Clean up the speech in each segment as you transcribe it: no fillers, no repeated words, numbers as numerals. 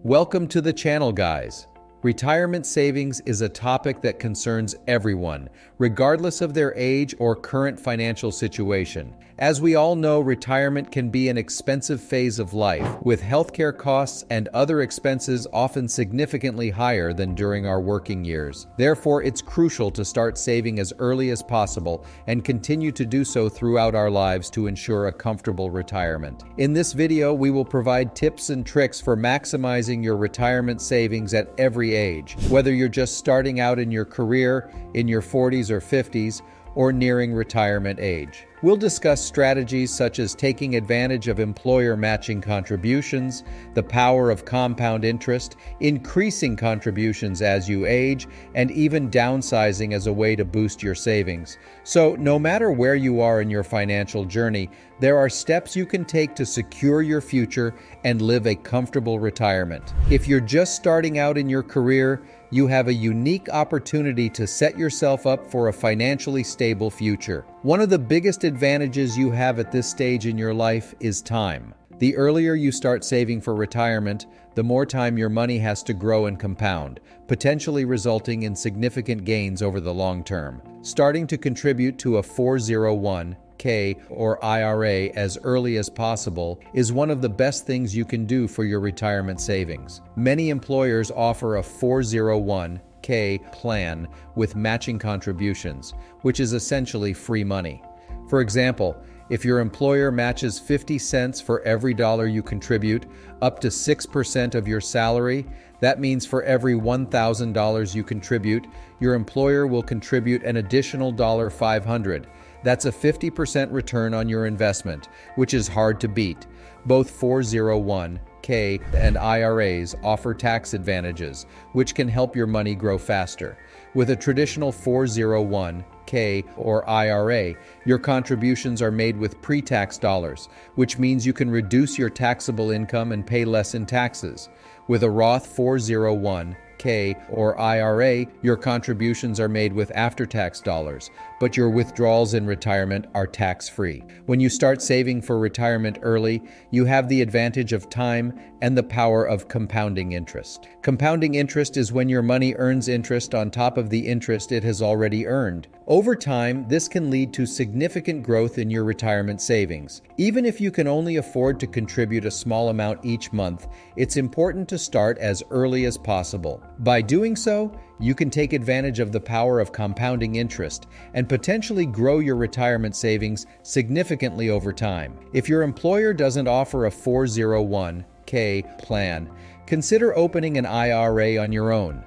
Welcome to the channel, guys. Retirement savings is a topic that concerns everyone, regardless of their age or current financial situation. As we all know, retirement can be an expensive phase of life, with healthcare costs and other expenses often significantly higher than during our working years. Therefore, it's crucial to start saving as early as possible and continue to do so throughout our lives to ensure a comfortable retirement. In this video, we will provide tips and tricks for maximizing your retirement savings at every age, whether you're just starting out in your career, in your 40s or 50s, or nearing retirement age. We'll discuss strategies such as taking advantage of employer matching contributions, the power of compound interest, increasing contributions as you age, and even downsizing as a way to boost your savings. So, no matter where you are in your financial journey, there are steps you can take to secure your future and live a comfortable retirement. If you're just starting out in your career, you have a unique opportunity to set yourself up for a financially stable future. One of the biggest advantages you have at this stage in your life is time. The earlier you start saving for retirement, the more time your money has to grow and compound, potentially resulting in significant gains over the long term. Starting to contribute to a 401(k) or IRA as early as possible is one of the best things you can do for your retirement savings. Many employers offer a 401(k) plan with matching contributions, which is essentially free money. For example, if your employer matches 50 cents for every dollar you contribute, up to 6% of your salary, that means for every $1,000 you contribute, your employer will contribute an additional $500. That's a 50% return on your investment, which is hard to beat. Both 401(k) and IRAs offer tax advantages, which can help your money grow faster. With a traditional 401(k) or IRA, your contributions are made with pre-tax dollars, which means you can reduce your taxable income and pay less in taxes. With a Roth 401(k) or IRA, your contributions are made with after-tax dollars, but your withdrawals in retirement are tax-free. When you start saving for retirement early, you have the advantage of time and the power of compounding interest. Compounding interest is when your money earns interest on top of the interest it has already earned. Over time, this can lead to significant growth in your retirement savings. Even if you can only afford to contribute a small amount each month, it's important to start as early as possible. By doing so, you can take advantage of the power of compounding interest and potentially grow your retirement savings significantly over time. If your employer doesn't offer a 401(k) plan, consider opening an IRA on your own.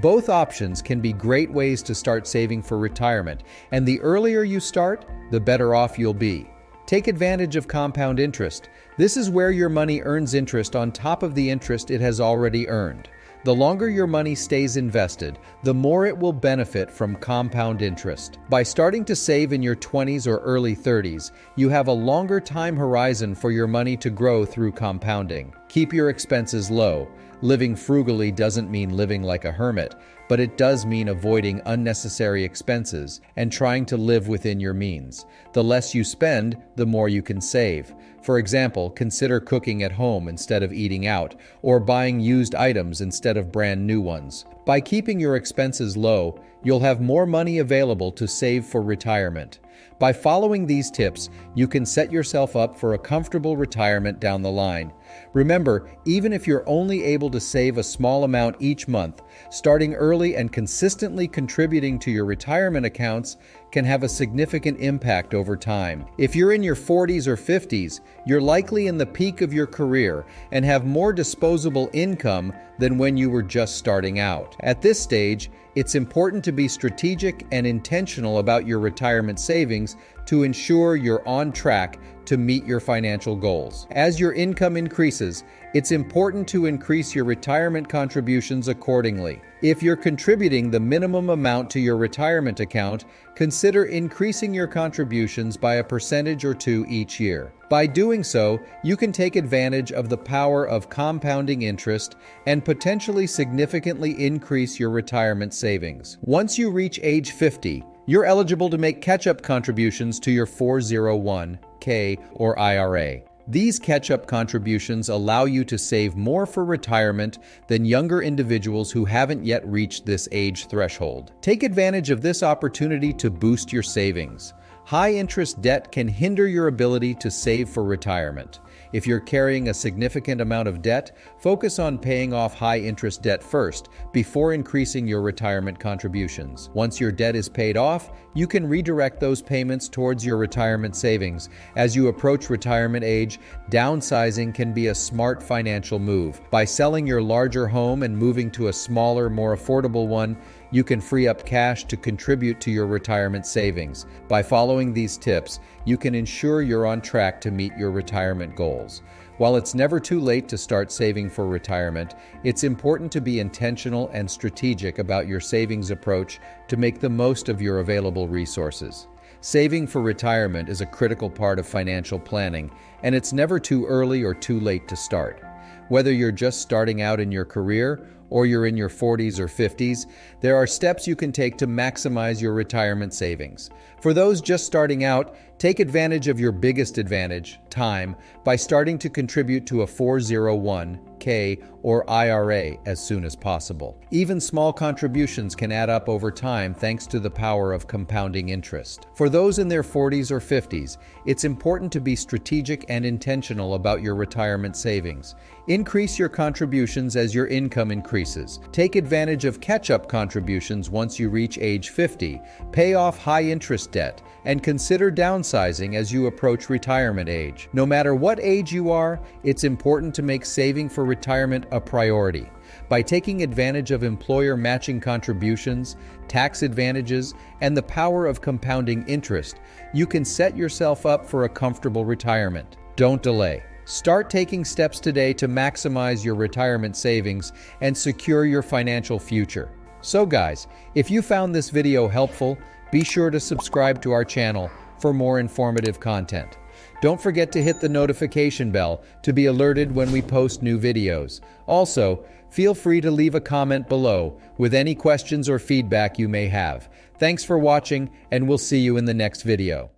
Both options can be great ways to start saving for retirement, and the earlier you start, the better off you'll be. Take advantage of compound interest. This is where your money earns interest on top of the interest it has already earned. The longer your money stays invested, the more it will benefit from compound interest. By starting to save in your 20s or early 30s, you have a longer time horizon for your money to grow through compounding. Keep your expenses low. Living frugally doesn't mean living like a hermit, but it does mean avoiding unnecessary expenses and trying to live within your means. The less you spend, the more you can save. For example, consider cooking at home instead of eating out, or buying used items instead of brand new ones. By keeping your expenses low, you'll have more money available to save for retirement. By following these tips, you can set yourself up for a comfortable retirement down the line. Remember, even if you're only able to save a small amount each month, starting early and consistently contributing to your retirement accounts can have a significant impact over time. If you're in your 40s or 50s, you're likely in the peak of your career and have more disposable income than when you were just starting out. At this stage, it's important to be strategic and intentional about your retirement savings to ensure you're on track to meet your financial goals. As your income increases, it's important to increase your retirement contributions accordingly. If you're contributing the minimum amount to your retirement account, consider increasing your contributions by a percentage or two each year. By doing so, you can take advantage of the power of compounding interest and potentially significantly increase your retirement savings. Once you reach age 50, you're eligible to make catch-up contributions to your 401(k) or IRA. These catch-up contributions allow you to save more for retirement than younger individuals who haven't yet reached this age threshold. Take advantage of this opportunity to boost your savings. High-interest debt can hinder your ability to save for retirement. If you're carrying a significant amount of debt, focus on paying off high-interest debt first before increasing your retirement contributions. Once your debt is paid off, you can redirect those payments towards your retirement savings. As you approach retirement age, downsizing can be a smart financial move. By selling your larger home and moving to a smaller, more affordable one, you can free up cash to contribute to your retirement savings. By following these tips, you can ensure you're on track to meet your retirement goals. While it's never too late to start saving for retirement, it's important to be intentional and strategic about your savings approach to make the most of your available resources. Saving for retirement is a critical part of financial planning, and it's never too early or too late to start. Whether you're just starting out in your career or you're in your 40s or 50s, there are steps you can take to maximize your retirement savings. For those just starting out, take advantage of your biggest advantage, time, by starting to contribute to a 401(k) or IRA as soon as possible. Even small contributions can add up over time thanks to the power of compounding interest. For those in their 40s or 50s, it's important to be strategic and intentional about your retirement savings. Increase your contributions as your income increases. Take advantage of catch-up contributions once you reach age 50. Pay off high-interest debt, and consider downsizing as you approach retirement age. No matter what age you are, it's important to make saving for retirement a priority. By taking advantage of employer matching contributions, tax advantages, and the power of compounding interest, you can set yourself up for a comfortable retirement. Don't delay. Start taking steps today to maximize your retirement savings and secure your financial future. So guys, if you found this video helpful, be sure to subscribe to our channel for more informative content. Don't forget to hit the notification bell to be alerted when we post new videos. Also, feel free to leave a comment below with any questions or feedback you may have. Thanks for watching, and we'll see you in the next video.